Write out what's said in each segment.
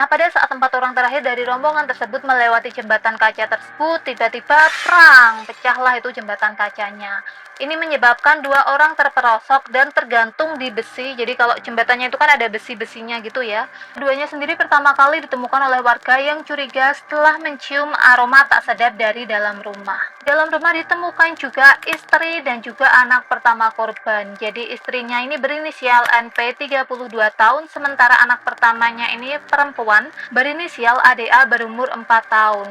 Nah, pada saat 4 orang terakhir dari rombongan tersebut melewati jembatan kaca tersebut, tiba-tiba prang, pecahlah itu jembatan kacanya. Ini menyebabkan 2 orang terperosok dan tergantung di besi. Jadi kalau jembatannya itu kan ada besi-besinya gitu ya. Keduanya sendiri pertama kali ditemukan oleh warga yang curiga setelah mencium aroma tak sedap dari dalam rumah. Dalam rumah ditemukan juga istri dan juga anak pertama korban. Jadi istrinya ini berinisial NP 32 tahun, sementara anak pertamanya ini perempuan berinisial ADA berumur 4 tahun.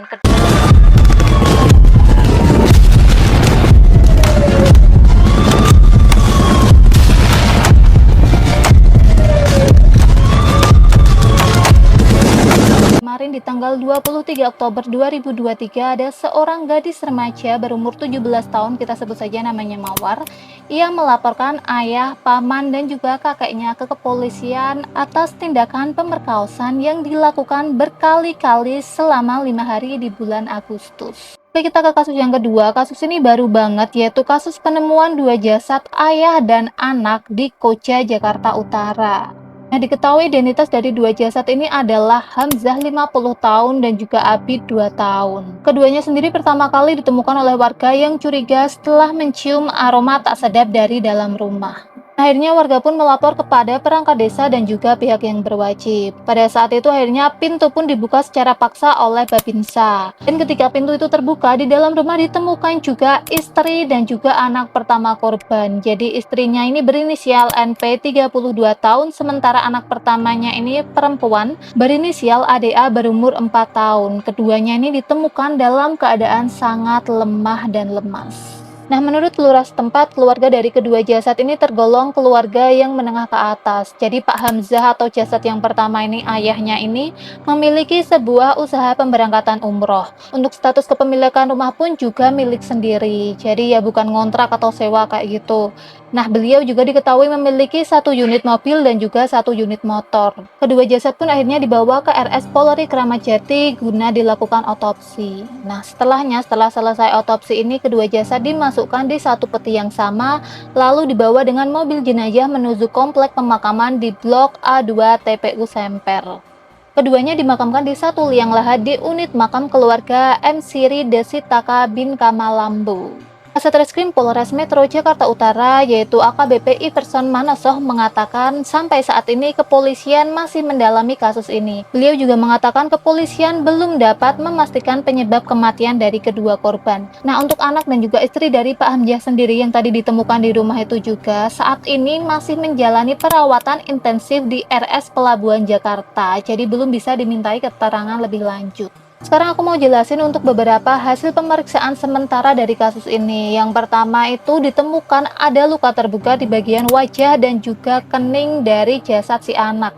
Kemarin di tanggal 23 Oktober 2023 ada seorang gadis remaja berumur 17 tahun, kita sebut saja namanya Mawar. Ia melaporkan ayah, paman, dan juga kakeknya ke kepolisian atas tindakan pemerkosaan yang dilakukan berkali-kali selama 5 hari di bulan Agustus. Oke, kita ke kasus yang kedua. Kasus ini baru banget, yaitu kasus penemuan 2 jasad ayah dan anak di Koja, Jakarta Utara. Nah, diketahui identitas dari 2 jasad ini adalah Hamzah 50 tahun dan juga Abid 2 tahun. Keduanya sendiri pertama kali ditemukan oleh warga yang curiga setelah mencium aroma tak sedap dari dalam rumah. Akhirnya warga pun melapor kepada perangkat desa dan juga pihak yang berwajib. Pada saat itu akhirnya pintu pun dibuka secara paksa oleh Babinsa. Dan ketika pintu itu terbuka, di dalam rumah ditemukan juga istri dan juga anak pertama korban. Jadi istrinya ini berinisial NP 32 tahun, sementara anak pertamanya ini perempuan berinisial ADA berumur 4 tahun. Keduanya ini ditemukan dalam keadaan sangat lemah dan lemas. Nah, menurut lurah setempat, keluarga dari kedua jasad ini tergolong keluarga yang menengah ke atas. Jadi Pak Hamzah atau jasad yang pertama ini, ayahnya ini, memiliki sebuah usaha pemberangkatan umroh. Untuk status kepemilikan rumah pun juga milik sendiri. Jadi ya bukan ngontrak atau sewa kayak gitu. Nah, beliau juga diketahui memiliki 1 unit mobil dan juga 1 unit motor. Kedua jasad pun akhirnya dibawa ke RS Polri Kramat Jati guna dilakukan otopsi. Nah, setelah selesai otopsi ini, kedua jasad dimasukkan di satu peti yang sama, lalu dibawa dengan mobil jenazah menuju komplek pemakaman di Blok A2 TPU Semper. Keduanya dimakamkan di satu liang lahat di unit makam keluarga M. Siri Desitaka bin Kamalambu. Satreskrim Polres Metro Jakarta Utara yaitu AKBP Iverson Manosoh mengatakan sampai saat ini kepolisian masih mendalami kasus ini. Beliau juga mengatakan kepolisian belum dapat memastikan penyebab kematian dari kedua korban. Nah, untuk anak dan juga istri dari Pak Hamzah sendiri yang tadi ditemukan di rumah itu juga saat ini masih menjalani perawatan intensif di RS Pelabuhan Jakarta, jadi belum bisa dimintai keterangan lebih lanjut. Sekarang aku mau jelasin untuk beberapa hasil pemeriksaan sementara dari kasus ini. Yang pertama itu ditemukan ada luka terbuka di bagian wajah dan juga kening dari jasad si anak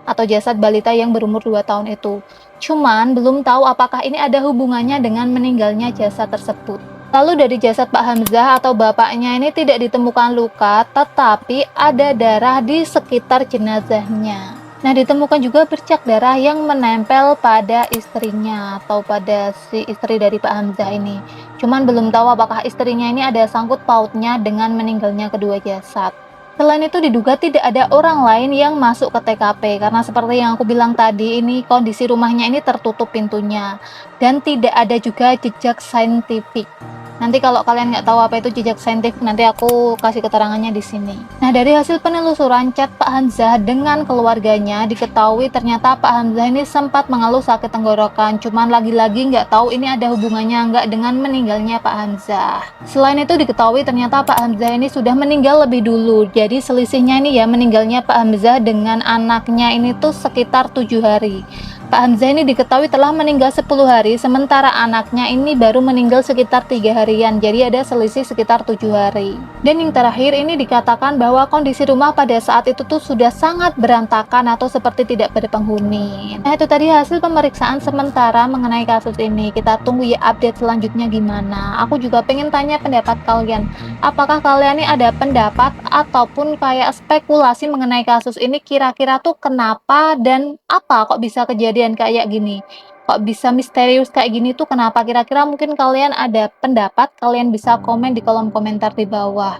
atau jasad balita yang berumur 2 tahun itu. Cuman belum tahu apakah ini ada hubungannya dengan meninggalnya jasad tersebut. Lalu dari jasad Pak Hamzah atau bapaknya ini tidak ditemukan luka, tetapi ada darah di sekitar jenazahnya. Nah, ditemukan juga bercak darah yang menempel pada istrinya atau pada si istri dari Pak Hamzah ini. Cuman belum tahu apakah istrinya ini ada sangkut pautnya dengan meninggalnya kedua jasad. Selain itu diduga tidak ada orang lain yang masuk ke TKP karena seperti yang aku bilang tadi, ini kondisi rumahnya ini tertutup pintunya dan tidak ada juga jejak saintifik. Nanti kalau kalian nggak tahu apa itu jejak saintifik, nanti aku kasih keterangannya di sini. Nah, dari hasil penelusuran chat Pak Hamzah dengan keluarganya, diketahui ternyata Pak Hamzah ini sempat mengeluh sakit tenggorokan. Cuman lagi-lagi nggak tahu ini ada hubungannya nggak dengan meninggalnya Pak Hamzah. Selain itu diketahui ternyata Pak Hamzah ini sudah meninggal lebih dulu. Jadi selisihnya ini ya, meninggalnya Pak Hamzah dengan anaknya ini tuh sekitar 7 hari. Pak Hamzah ini diketahui telah meninggal 10 hari, sementara anaknya ini baru meninggal sekitar 3 harian, jadi ada selisih sekitar 7 hari. Dan yang terakhir ini dikatakan bahwa kondisi rumah pada saat itu tuh sudah sangat berantakan atau seperti tidak berpenghuni. Nah, itu tadi hasil pemeriksaan sementara mengenai kasus ini. Kita tunggu ya update selanjutnya gimana. Aku juga pengen tanya pendapat kalian. Apakah kalian ini ada pendapat ataupun kayak spekulasi mengenai kasus ini, kira-kira tuh kenapa dan apa kok bisa kejadian kayak gini, kok bisa misterius kayak gini tuh kenapa? Kira-kira mungkin kalian ada pendapat, kalian bisa komen di kolom komentar di bawah.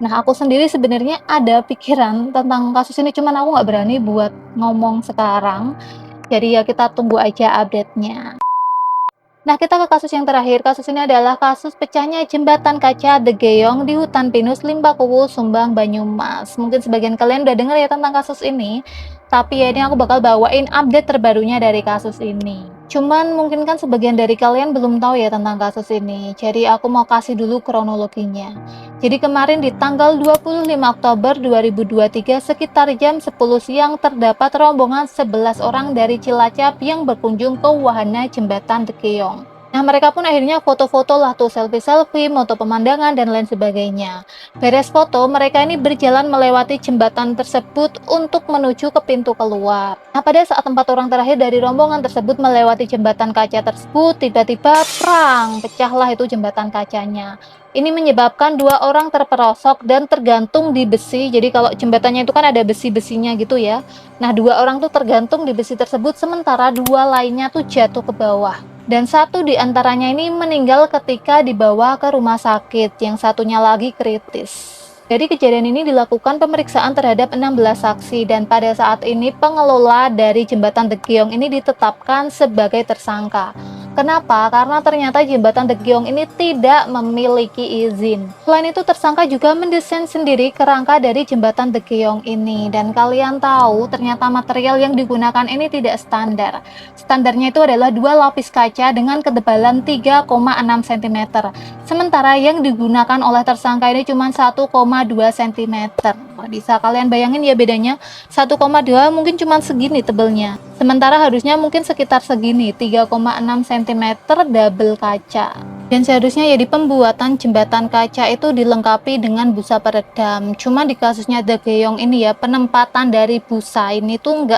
Nah, aku sendiri sebenarnya ada pikiran tentang kasus ini, cuman aku nggak berani buat ngomong sekarang Jadi ya kita tunggu aja update-nya. Nah, kita ke kasus yang terakhir. Kasus ini adalah kasus pecahnya jembatan kaca The Geyong di hutan pinus Limbakuwu, Sumbang, Banyumas. Mungkin sebagian kalian udah denger ya tentang kasus ini, tapi ya ini aku bakal bawain update terbarunya dari kasus ini. Cuman mungkin kan sebagian dari kalian belum tahu ya tentang kasus ini, jadi aku mau kasih dulu kronologinya. Jadi kemarin di tanggal 25 Oktober 2023 sekitar jam 10 siang terdapat rombongan 11 orang dari Cilacap yang berkunjung ke wahana jembatan The Geyong. Nah, mereka pun akhirnya foto-foto lah tuh, selfie-selfie, moto pemandangan, dan lain sebagainya. Beres foto, mereka ini berjalan melewati jembatan tersebut untuk menuju ke pintu keluar. Nah, pada saat 4 orang terakhir dari rombongan tersebut melewati jembatan kaca tersebut, tiba-tiba prang, pecahlah itu jembatan kacanya. Ini menyebabkan 2 orang terperosok dan tergantung di besi. Jadi kalau jembatannya itu kan ada besi-besinya gitu ya. Nah, 2 orang tuh tergantung di besi tersebut, sementara 2 lainnya tuh jatuh ke bawah. Dan 1 di antaranya ini meninggal ketika dibawa ke rumah sakit, yang satunya lagi kritis. Jadi kejadian ini dilakukan pemeriksaan terhadap 16 saksi dan pada saat ini pengelola dari jembatan The Geyong ini ditetapkan sebagai tersangka. Kenapa? Karena ternyata jembatan The Geyong ini tidak memiliki izin. Selain itu, tersangka juga mendesain sendiri kerangka dari jembatan The Geyong ini. Dan kalian tahu, ternyata material yang digunakan ini tidak standar. Standarnya itu adalah 2 lapis kaca dengan ketebalan 3,6 cm. Sementara yang digunakan oleh tersangka ini cuma 1,2 cm. Bisa kalian bayangin ya bedanya, 1,2 mungkin cuma segini tebelnya. Sementara harusnya mungkin sekitar segini, 3,6 cm double kaca. Dan seharusnya ya di pembuatan jembatan kaca itu dilengkapi dengan busa peredam. Cuma di kasusnya The Geyong ini ya, penempatan dari busa ini tuh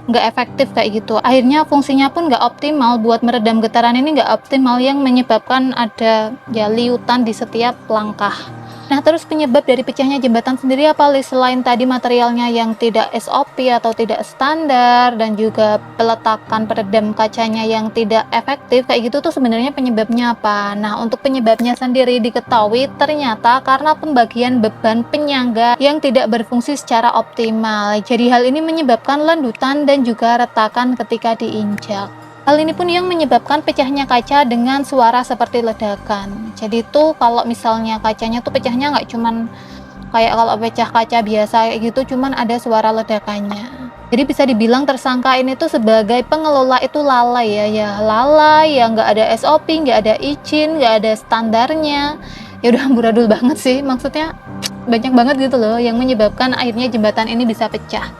nggak efektif kayak gitu. Akhirnya fungsinya pun nggak optimal, buat meredam getaran ini nggak optimal, yang menyebabkan ada ya liutan di setiap langkah. Nah, terus penyebab dari pecahnya jembatan sendiri apa, Lis? Selain tadi materialnya yang tidak SOP atau tidak standar, dan juga peletakan peredam kacanya yang tidak efektif, kayak gitu tuh sebenarnya penyebabnya apa? Nah, untuk penyebabnya sendiri diketahui ternyata karena pembagian beban penyangga yang tidak berfungsi secara optimal. Jadi hal ini menyebabkan lendutan dan juga retakan ketika diinjak. Hal ini pun yang menyebabkan pecahnya kaca dengan suara seperti ledakan. Jadi tuh kalau misalnya kacanya tuh pecahnya nggak cuman kayak kalau pecah kaca biasa kayak gitu, cuman ada suara ledakannya. Jadi bisa dibilang tersangka ini tuh sebagai pengelola itu lalai ya lalai, ya nggak ada SOP, nggak ada izin, nggak ada standarnya. Ya udah amburadul banget sih, maksudnya banyak banget gitu loh yang menyebabkan akhirnya jembatan ini bisa pecah.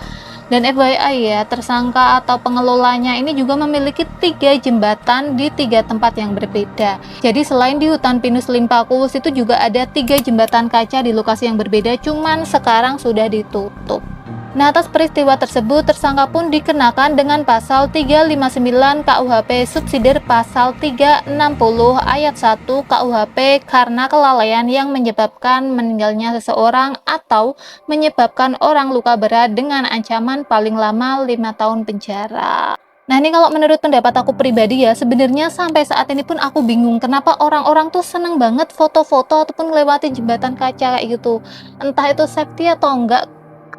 Dan FYI ya, tersangka atau pengelolanya ini juga memiliki 3 jembatan di 3 tempat yang berbeda. Jadi selain di hutan pinus Limpakuwus itu juga ada 3 jembatan kaca di lokasi yang berbeda, cuman sekarang sudah ditutup. Nah, atas peristiwa tersebut, tersangka pun dikenakan dengan pasal 359 KUHP subsidir pasal 360 ayat 1 KUHP karena kelalaian yang menyebabkan meninggalnya seseorang atau menyebabkan orang luka berat dengan ancaman paling lama 5 tahun penjara. Nah, ini kalau menurut pendapat aku pribadi ya, sebenarnya sampai saat ini pun aku bingung kenapa orang-orang tuh seneng banget foto-foto ataupun melewati jembatan kaca kayak gitu. Entah itu safety atau enggak,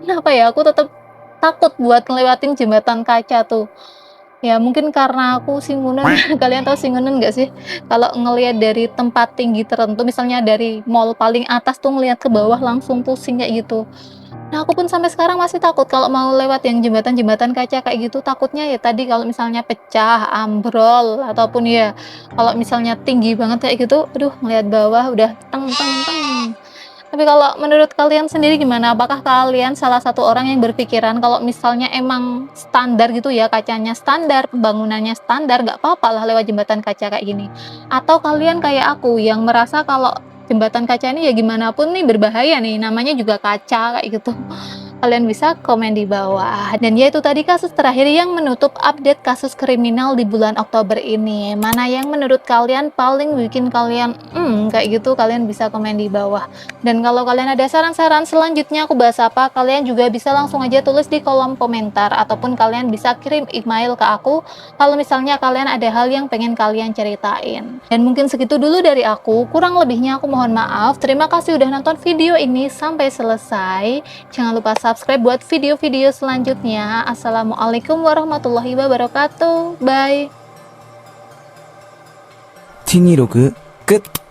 kenapa ya aku tetap takut buat ngelewatin jembatan kaca tuh. Ya mungkin karena aku Singunen, kalian tahu Singunen nggak sih? Kalau ngelihat dari tempat tinggi tertentu, misalnya dari mall paling atas tuh ngelihat ke bawah langsung pusing kayak gitu. Nah, aku pun sampai sekarang masih takut kalau mau lewat yang jembatan-jembatan kaca kayak gitu, takutnya ya tadi kalau misalnya pecah, ambrol, ataupun ya kalau misalnya tinggi banget kayak gitu, aduh ngelihat bawah udah teng teng teng. Tapi kalau menurut kalian sendiri gimana? Apakah kalian salah satu orang yang berpikiran kalau misalnya emang standar gitu ya, kacanya standar, pembangunannya standar, nggak apa-apa lah lewat jembatan kaca kayak gini? Atau kalian kayak aku yang merasa kalau jembatan kaca ini ya gimana pun nih berbahaya nih, namanya juga kaca kayak gitu. Kalian bisa komen di bawah. Dan ya itu tadi kasus terakhir yang menutup update kasus kriminal di bulan Oktober ini. Mana yang menurut kalian paling bikin kalian kayak gitu, kalian bisa komen di bawah. Dan kalau kalian ada saran-saran selanjutnya aku bahas apa, kalian juga bisa langsung aja tulis di kolom komentar, ataupun kalian bisa kirim email ke aku kalau misalnya kalian ada hal yang pengen kalian ceritain. Dan mungkin segitu dulu dari aku, kurang lebihnya aku mohon maaf. Terima kasih udah nonton video ini sampai selesai. Jangan lupa subscribe subscribe buat video-video selanjutnya. Assalamualaikum warahmatullahi wabarakatuh. Bye. 126끝